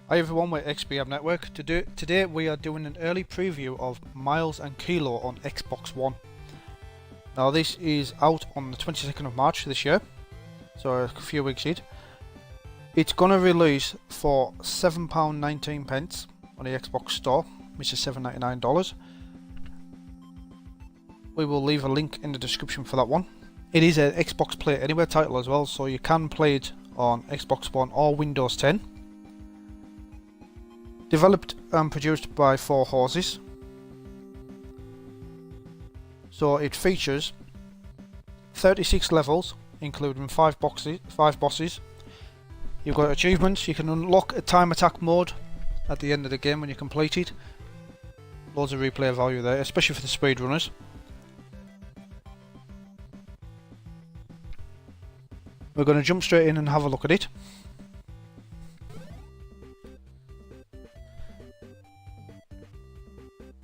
Hi everyone, we're XBM Network. Today we are doing an early preview of Miles and Kilo on Xbox One. Now this is out on the 22nd of March this year, so a few weeks in. It's gonna release for £7.19 on the Xbox Store, which is $7.99. We will leave a link in the description for that one. It is an Xbox Play Anywhere title as well, so you can play it on Xbox One or Windows 10. Developed and produced by 4 Horses. So it features 36 levels, including 5 bosses. You've got achievements. You can unlock a time attack mode at the end of the game when you complete it. Loads of replay value there, especially for the speedrunners. We're going to jump straight in and have a look at it.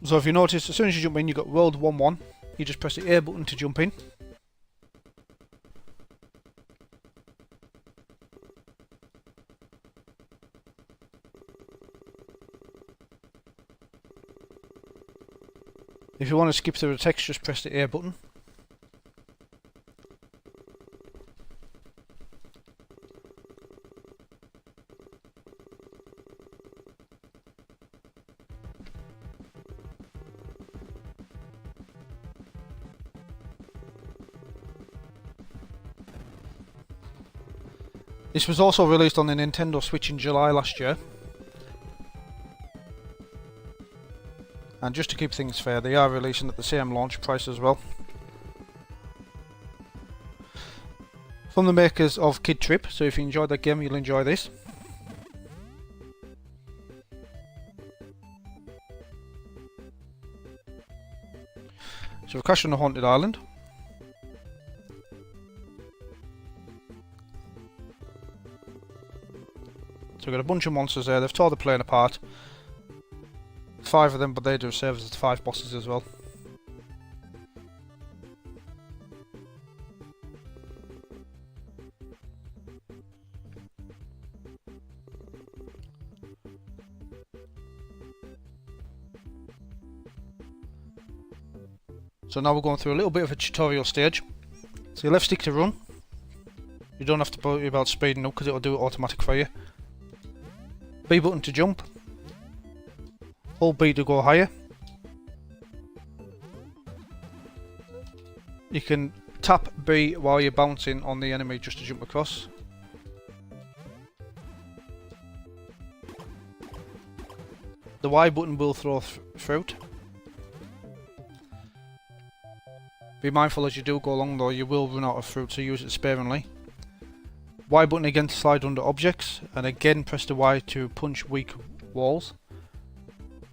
So if you notice, as soon as you jump in, you've got World 1-1. You just press the A button to jump in. If you want to skip through the text, just press the A button. This was also released on the Nintendo Switch in July last year. And just to keep things fair, they are releasing at the same launch price as well. From the makers of Kid Tripp, so if you enjoyed that game, you'll enjoy this. So we've crashed on a haunted island. So we've got a bunch of monsters there. They've tore the plane apart. 5 of them, but they do serve as 5 bosses as well. So now we're going through a little bit of a tutorial stage. So you left stick to run. You don't have to worry about speeding up because it'll do it automatic for you. B button to jump. Hold B to go higher. You can tap B while you're bouncing on the enemy just to jump across. The Y button will throw fruit. Be mindful as you do go along though, you will run out of fruit, so use it sparingly. Y button again to slide under objects, and again press the Y to punch weak walls.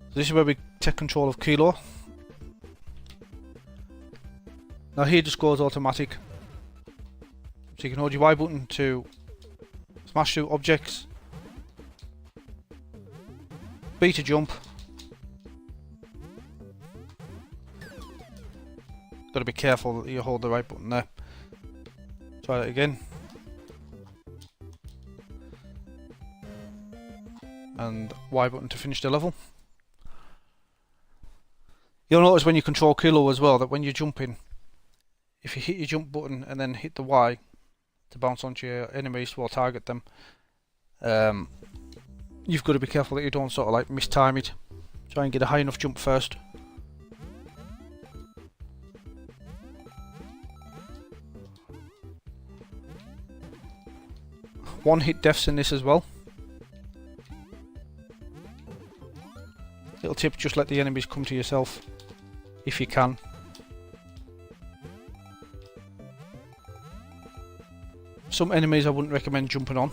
So this is where we take control of Kilo. Now here just goes automatic. So you can hold your Y button to smash through objects. B to jump. Got to be careful that you hold the right button there. Try that again. And Y button to finish the level. You'll notice when you control Kilo as well that when you're jumping, if you hit your jump button and then hit the Y to bounce onto your enemies or target them, you've got to be careful that you don't sort of like mistime it. Try and get a high enough jump first. One hit deaths in this as well. Little tip, just let the enemies come to yourself if you can. Some enemies I wouldn't recommend jumping on.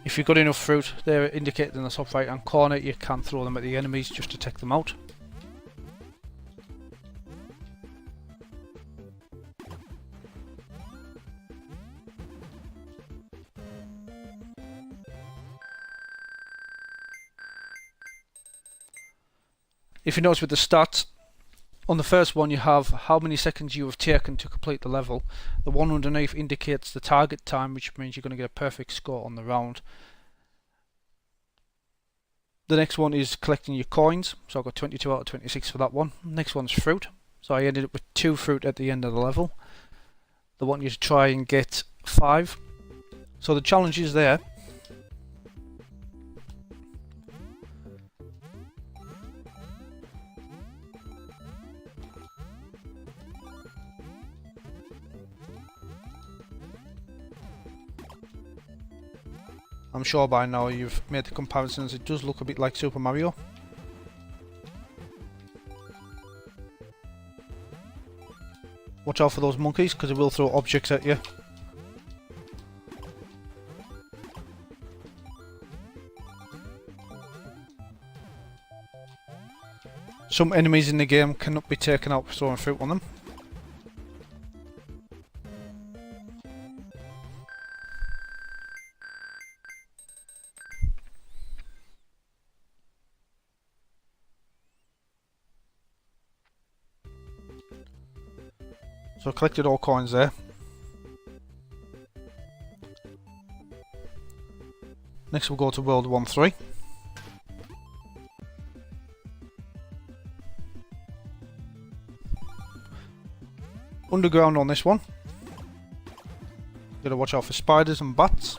If you've got enough fruit, they're indicated in the top right hand corner, you can throw them at the enemies just to take them out. If you notice with the stats, On the first one you have how many seconds you have taken to complete the level. The one underneath indicates the target time, which means you're going to get a perfect score on the round. The next one is collecting your coins, so I got 22 out of 26 for that one. Next one's fruit, so I ended up with 2 fruit at the end of the level. They want you to try and get 5. So the challenge is there. I'm sure by now you've made the comparisons. It does look a bit like Super Mario. Watch out for those monkeys, because they will throw objects at you. Some enemies in the game cannot be taken out for throwing fruit on them. So I collected all coins there. Next we'll go to World 1-3. Underground on this one. Gotta watch out for spiders and bats.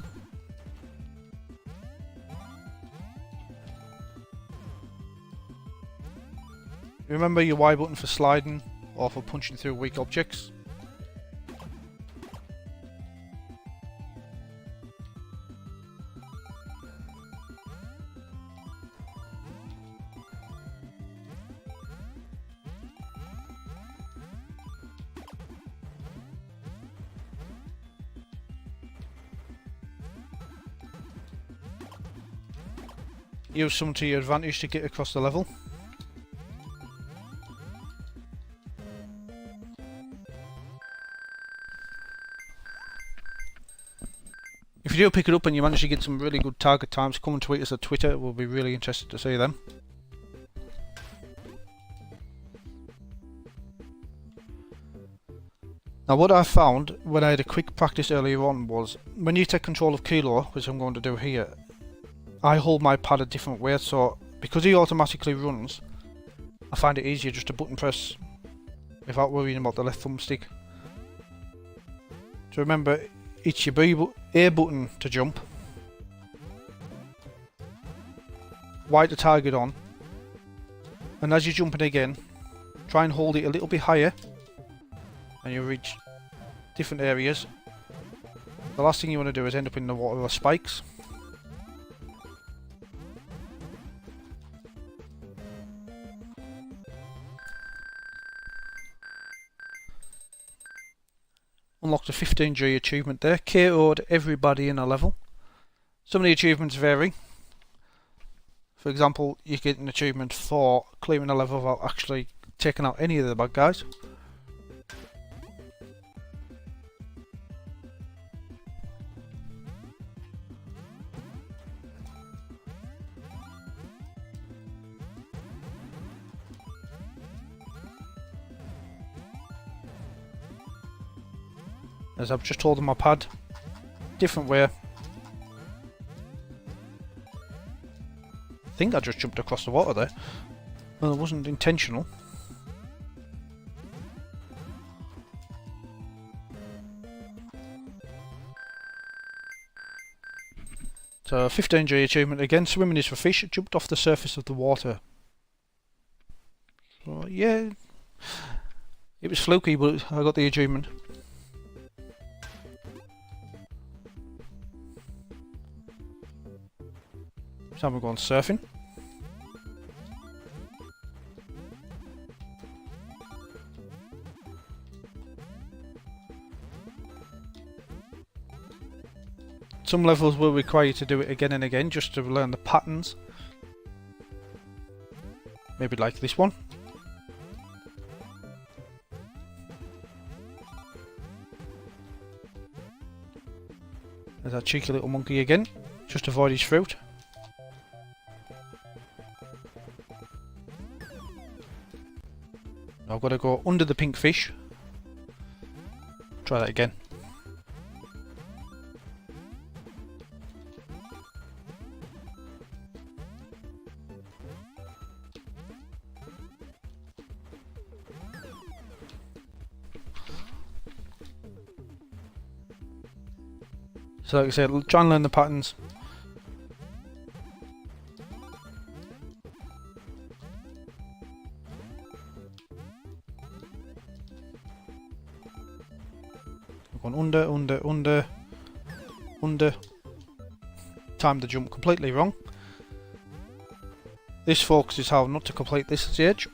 Remember your Y button for sliding or for punching through weak objects. Use some to your advantage to get across the level. If you do pick it up and you manage to get some really good target times, come and tweet us at Twitter. We'll be really interested to see them. Now what I found when I had a quick practice earlier on was when you take control of Kilo, which I'm going to do here, I hold my pad a different way, so because he automatically runs, I find it easier just to button press without worrying about the left thumbstick. So remember, it's your A button to jump, Y to target on, and as you're jumping again, try and hold it a little bit higher and you'll reach different areas. The last thing you want to do is end up in the water or spikes. Unlocked a 15G achievement there, KO'd everybody in a level. Some of the achievements vary. For example, you get an achievement for clearing a level without actually taking out any of the bad guys. As I've just holding my pad, different way. I think I just jumped across the water there. Well, it wasn't intentional. So 15G achievement again, swimming is for fish, jumped off the surface of the water. So yeah, it was fluky, but I got the achievement. So we're going surfing. Some levels will require you to do it again and again just to learn the patterns. Maybe like this one. There's that cheeky little monkey again. Just avoid his fruit. Now got to go under the pink fish. Try that again. So like I said, try and learn the patterns. Going under. Timed the jump completely wrong. This, folks, is how not to complete this stage.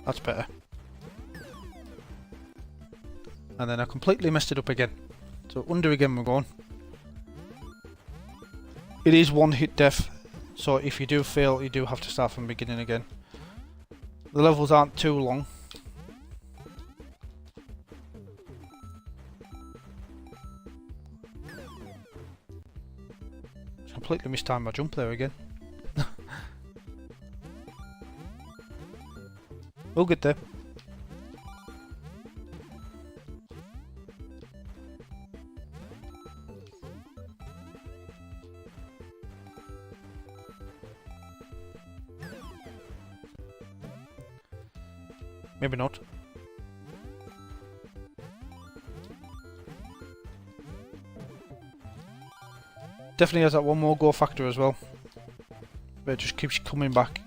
That's better. And then I completely messed it up again. So under again we're going. It is one hit death, so if you do fail you do have to start from the beginning again. The levels aren't too long. Completely mistimed my jump there again. We'll get there. Maybe not. Definitely has that one more go factor as well. But it just keeps coming back.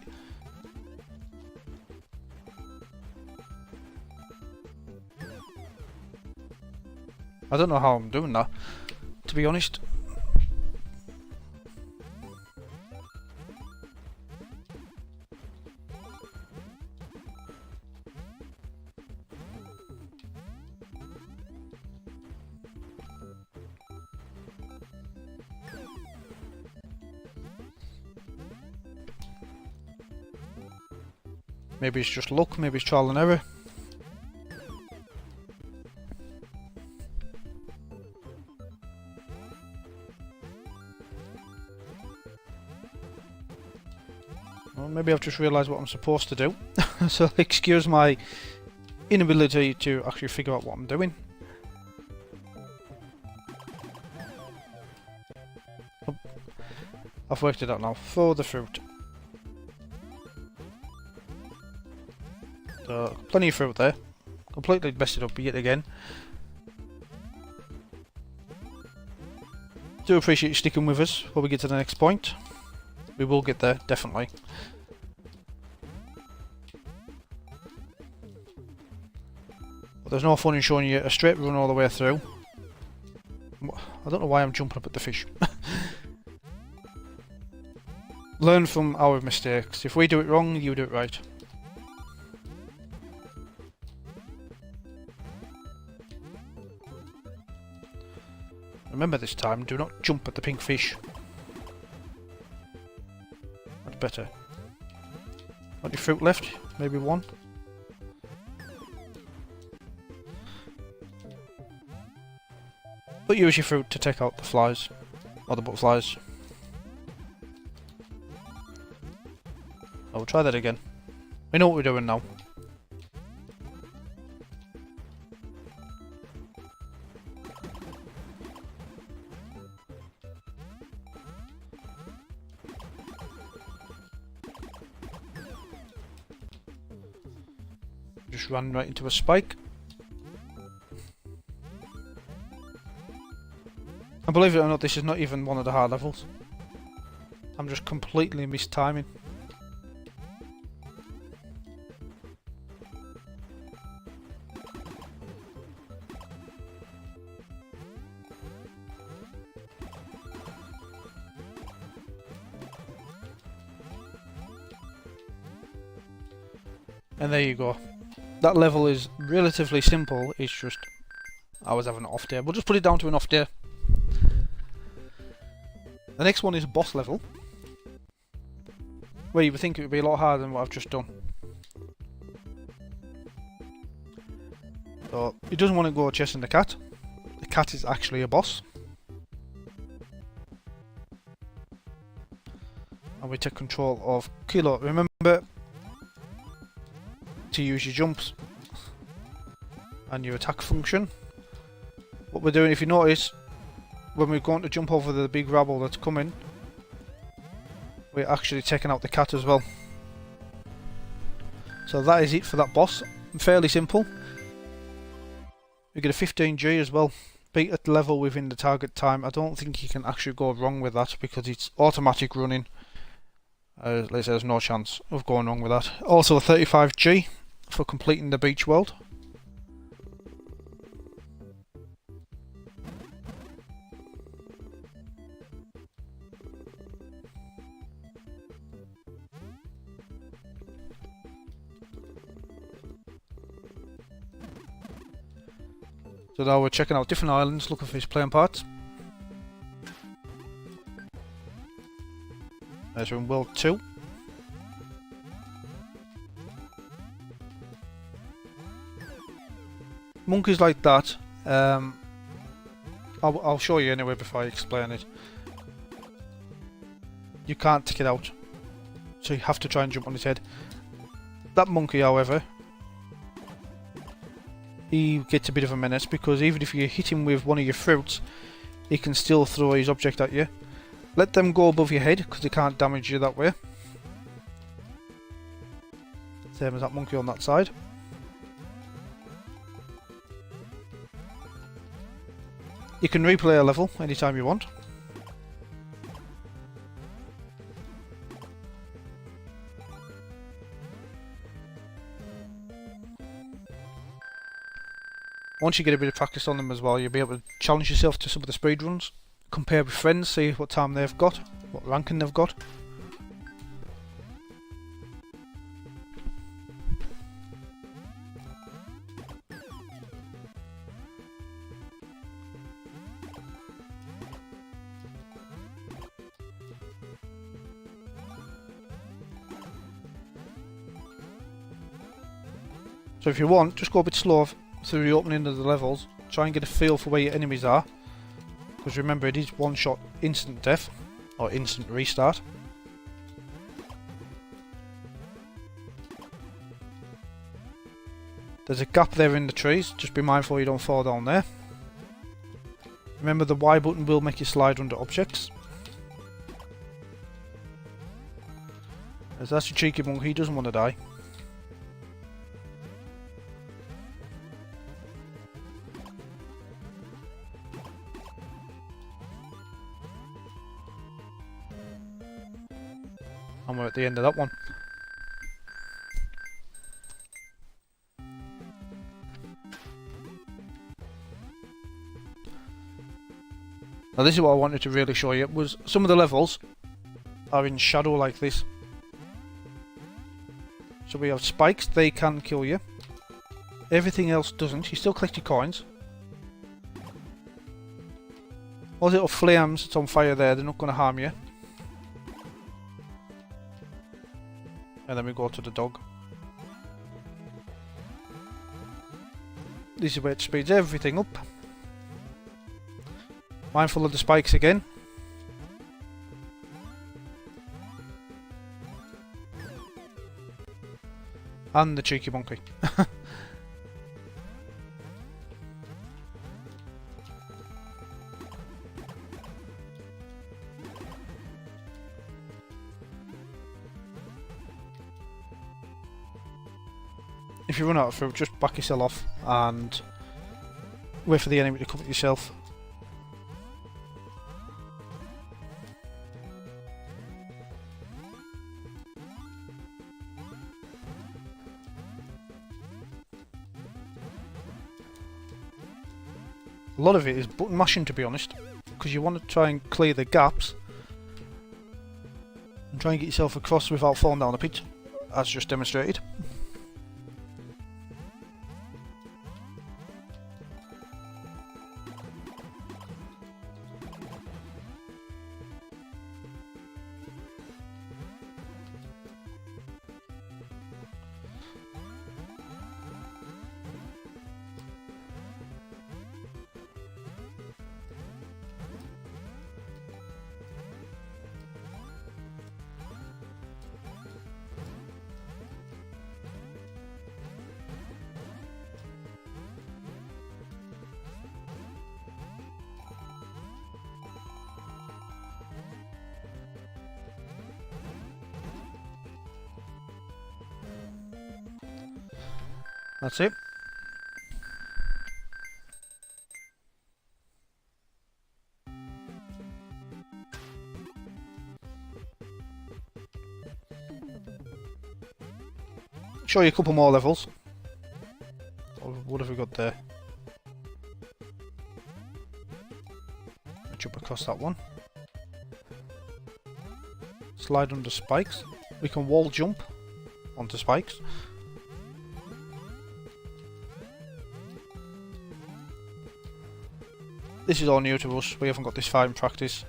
I don't know how I'm doing that, to be honest. Maybe it's just luck, maybe it's trial and error. Well, maybe I've just realised what I'm supposed to do. So excuse my inability to actually figure out what I'm doing. Oh, I've worked it out now. For the fruit. So, plenty of fruit there. Completely messed it up yet again. Do appreciate you sticking with us while we get to the next point. We will get there, definitely. But there's no fun in showing you a straight run all the way through. I don't know why I'm jumping up at the fish. Learn from our mistakes. If we do it wrong, you do it right. Remember this time, do not jump at the pink fish. That's better. Got any fruit left? Maybe one? But use your fruit to take out the flies. Or the butterflies. I'll try that again. We know what we're doing now. Just ran right into a spike. And believe it or not, this is not even one of the hard levels. I'm just completely mistiming. And there you go. That level is relatively simple, it's just I was having an off day. We'll just put it down to an off day. The next one is boss level, where you would think it would be a lot harder than what I've just done. So he doesn't want to go chasing the cat. The cat is actually a boss. And we take control of Kilo. Remember to use your jumps and your attack function. What we're doing, if you notice, when we're going to jump over the big rabble that's coming, we're actually taking out the cat as well. So that is it for that boss. Fairly simple. We get a 15G as well. Beat at level within the target time. I don't think you can actually go wrong with that because it's automatic running. Let's say there's no chance of going wrong with that. Also a 35G for completing the beach world. So now we're checking out different islands, looking for his playing parts. There's in World 2. Monkeys like that, I'll show you anyway before I explain it. You can't take it out, so you have to try and jump on his head. That monkey, however, he gets a bit of a menace because even if you hit him with one of your fruits, he can still throw his object at you. Let them go above your head because they can't damage you that way. Same as that monkey on that side. You can replay a level anytime you want. Once you get a bit of practice on them as well, you'll be able to challenge yourself to some of the speed runs. Compare with friends, see what time they've got, what ranking they've got. So if you want, just go a bit slow through the opening of the levels, try and get a feel for where your enemies are, because remember it is one shot instant death, or instant restart. There's a gap there in the trees, just be mindful you don't fall down there. Remember the Y button will make you slide under objects. As that's your cheeky monkey, he doesn't want to die. And we're at the end of that one. Now this is what I wanted to really show you, was some of the levels are in shadow like this. So we have spikes, they can kill you. Everything else doesn't, you still collect your coins. All the little flames that's on fire there, they're not going to harm you. And then we go to the dog. This is where it speeds everything up. Mindful of the spikes again. And the cheeky monkey. If you run out of fruit, just back yourself off and wait for the enemy to come at yourself. A lot of it is button mashing, to be honest, because you want to try and clear the gaps and try and get yourself across without falling down a pit, as just demonstrated. That's it. Show you a couple more levels. What have we got there? Jump across that one. Slide under spikes. We can wall jump onto spikes. This is all new to us. We haven't got this far in practice,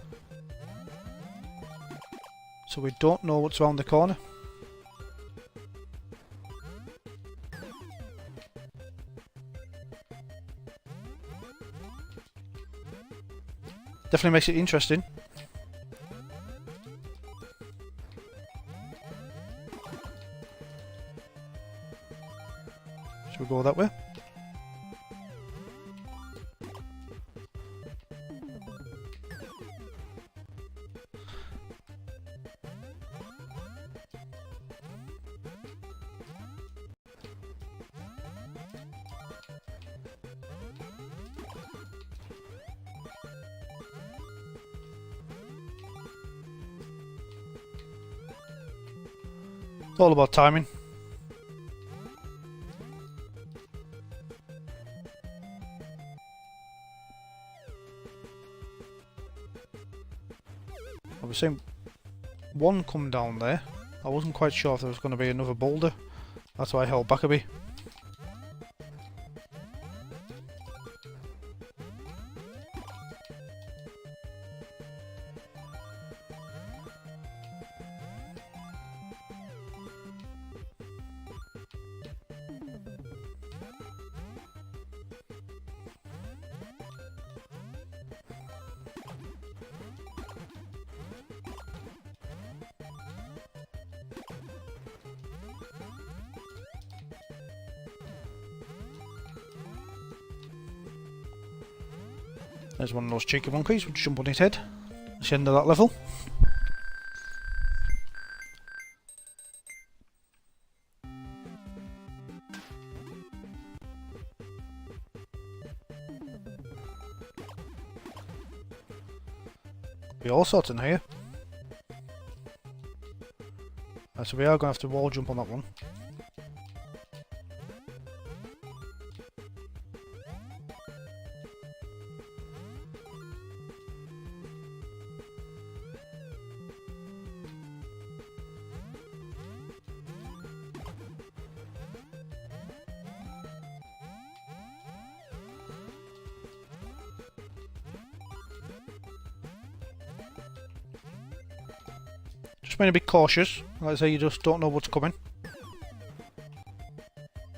so we don't know what's around the corner. Definitely makes it interesting. Should we go that way? It's all about timing. I was seeing one come down there. I wasn't quite sure if there was going to be another boulder. That's why I held back a bit. There's one of those cheeky monkeys, we'll jump on his head. That's the end of that level. Be all sorts in here. So we are going to have to wall jump on that one. Just being a bit cautious. Like I say, you just don't know what's coming.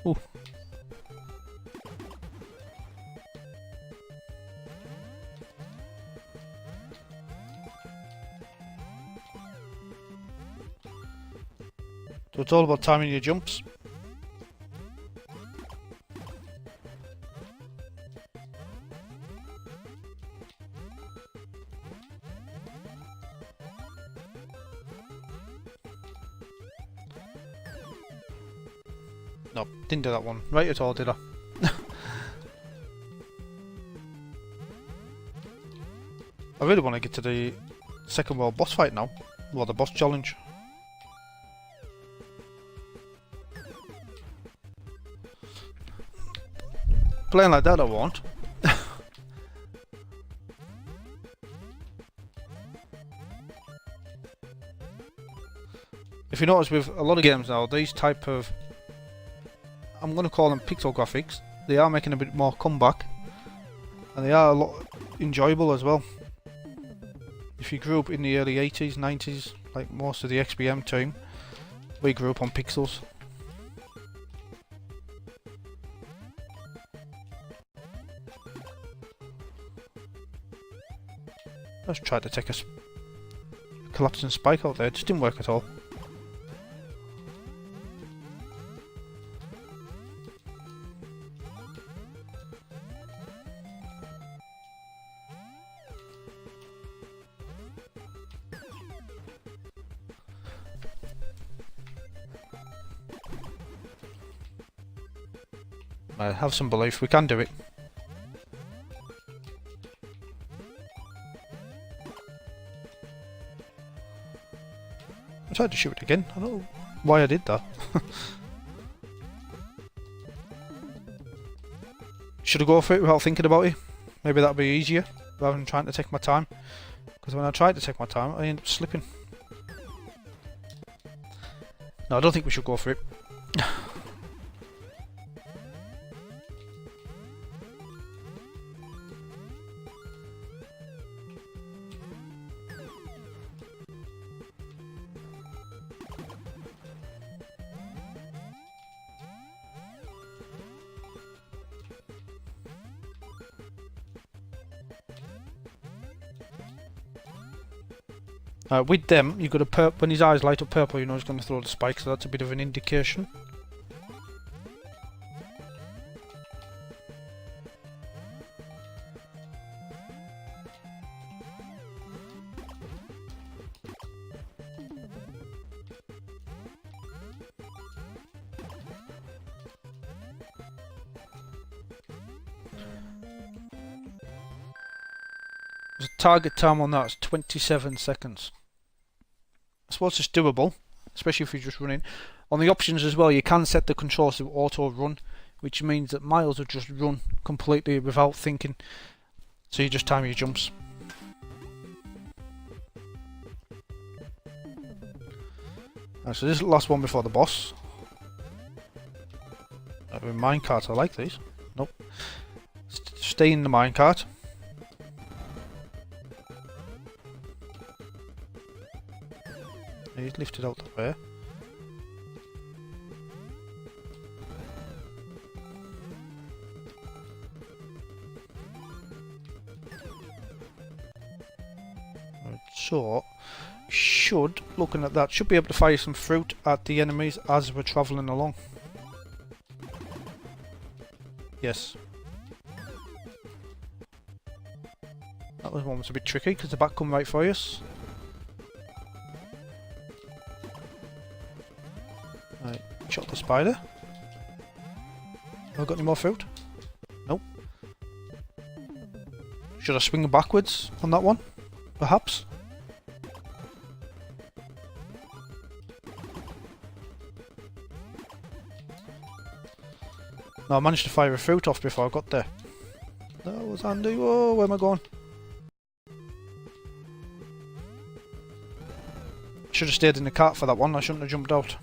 Ooh. So it's all about timing your jumps. No, didn't do that one right at all, did I? I really want to get to the second world boss fight now. Well, the boss challenge. Playing like that I won't. If you notice with a lot of games now, these type of, I'm going to call them pixel graphics, they are making a bit more comeback, and they are a lot enjoyable as well. If you grew up in the early 80s, 90s, like most of the XBM team, we grew up on pixels. I just tried to take a collapsing spike out there, it just didn't work at all. I have some belief we can do it. I tried to shoot it again. I don't know why I did that. Should I go for it without thinking about it? Maybe that'd be easier rather than trying to take my time. Because when I tried to take my time, I ended up slipping. No, I don't think we should go for it. With them, you've got a when his eyes light up purple, you know he's going to throw the spike, so that's a bit of an indication. The target time on that is 27 seconds. I suppose it's doable, especially if you're just running. On the options as well, you can set the controls to auto run, which means that Miles will just run completely without thinking. So you just time your jumps. Right, so this is the last one before the boss. Minecart, I like these. Nope. Stay in the minecart. He's lifted out that way. Right, so, looking at that, should be able to fire some fruit at the enemies as we're travelling along. Yes. That was one was a bit tricky because the back come right for us. Right, shot the spider. Have I got any more fruit? Nope. Should I swing backwards on that one? Perhaps? No, I managed to fire a fruit off before I got there. That was handy. Whoa, where am I going? Should have stayed in the cart for that one, I shouldn't have jumped out.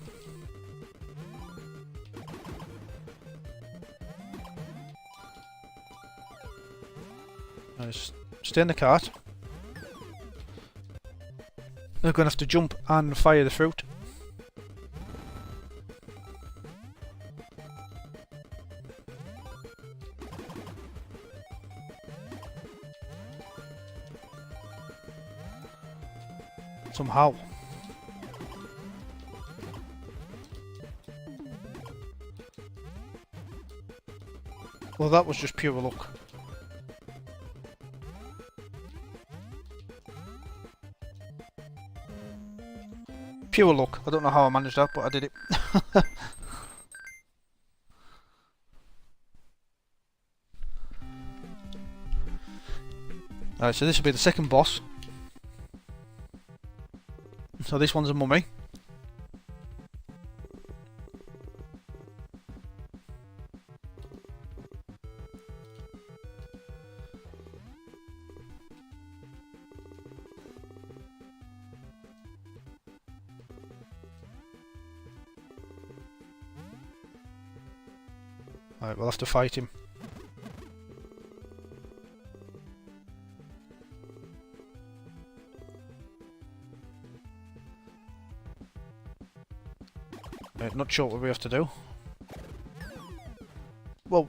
Nice. Stay in the cart. They're going to have to jump and fire the fruit. Somehow. Well, that was just pure luck. Pure luck. I don't know how I managed that, but I did it. Alright, so this will be the second boss. So this one's a mummy. Alright, we'll have to fight him. Not sure what we have to do. Whoa.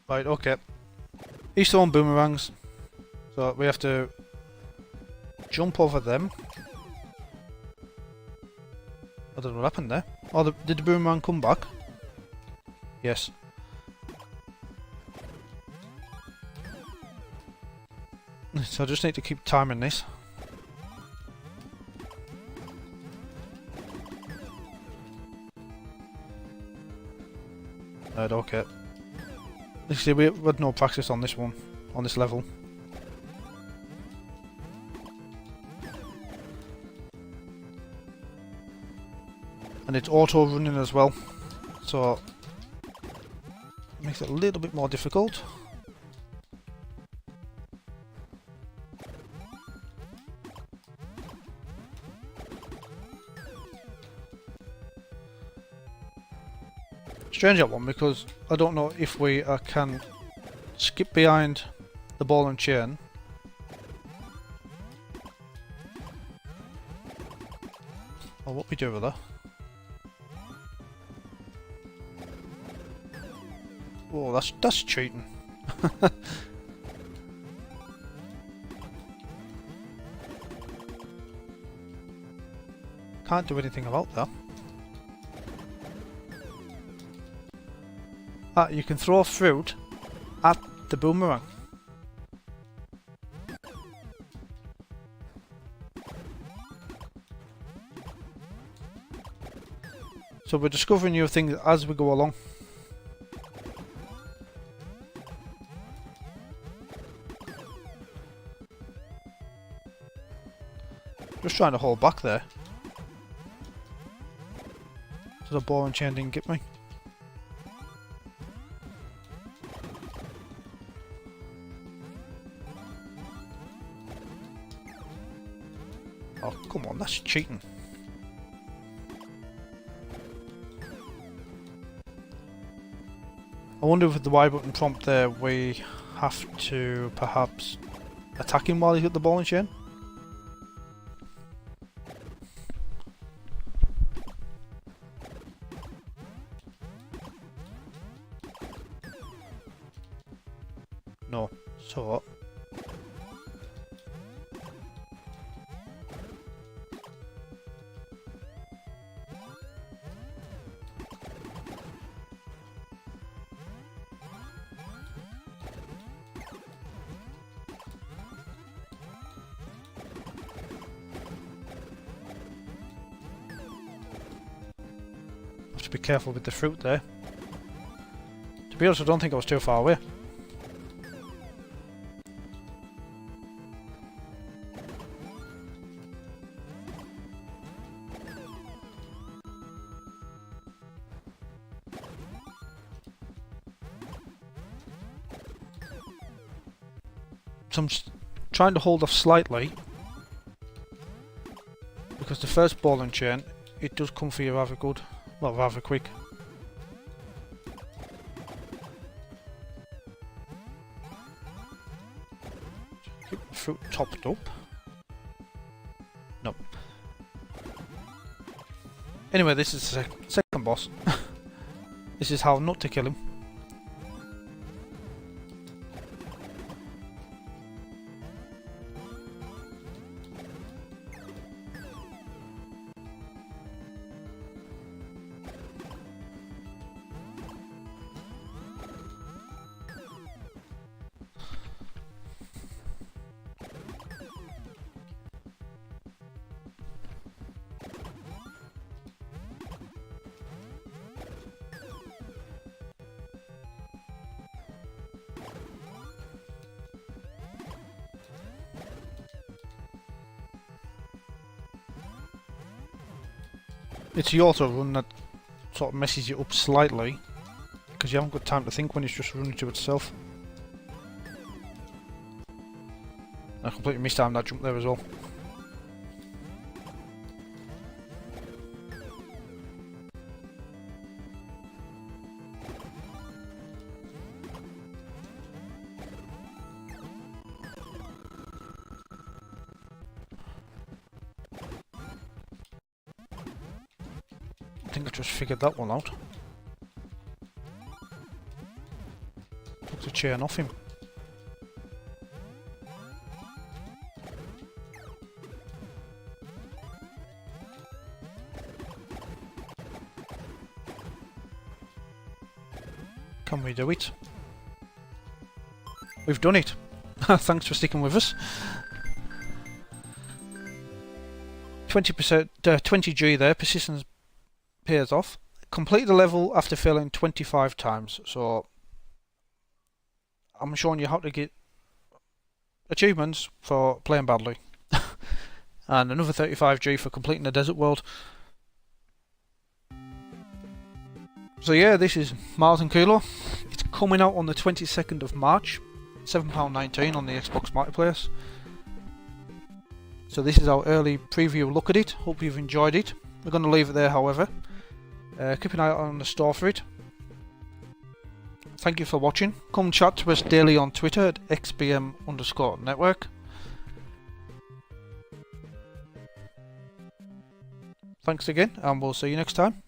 Right, okay. He's throwing boomerangs. So we have to jump over them. I don't know what happened there. Oh, did the boomerang come back? Yes. So I just need to keep timing this. Right, okay. You see, we had no practice on this one, on this level. And it's auto running as well, so it makes it a little bit more difficult. Strange that one, because I don't know if we can skip behind the ball and chain. Or what we do with that. Oh, that's cheating. Can't do anything about that. Ah, you can throw fruit at the boomerang. So we're discovering new things as we go along. Just trying to hold back there, so the ball and chain didn't get me. Oh, come on, that's cheating. I wonder if with the Y button prompt there we have to perhaps attack him while he's got the ball and chain. No, so have to be careful with the fruit there. To be honest, I don't think I was too far away. So I'm just trying to hold off slightly, because the first ball and chain, it does come for you rather good, well, rather quick. Keep the fruit topped up. Nope. Anyway, this is the second boss. This is how not to kill him. It's the auto run that sort of messes you up slightly, because you haven't got time to think when it's just running to itself. I completely mistimed that jump there as well. I think I just figured that one out. Took the chain off him. Can we do it? We've done it. Thanks for sticking with us. 20%, 20G there, persistence pays off. Complete the level after failing 25 times. So I'm showing you how to get achievements for playing badly. And another 35G for completing the desert world. So yeah, this is Miles and Kilo. It's coming out on the 22nd of March. £7.19 on the Xbox Marketplace. So this is our early preview look at it. Hope you've enjoyed it. We're going to leave it there, however. Keep an eye out on the store for it. Thank you for watching. Come chat to us daily on Twitter at XBM_network. Thanks again, and we'll see you next time.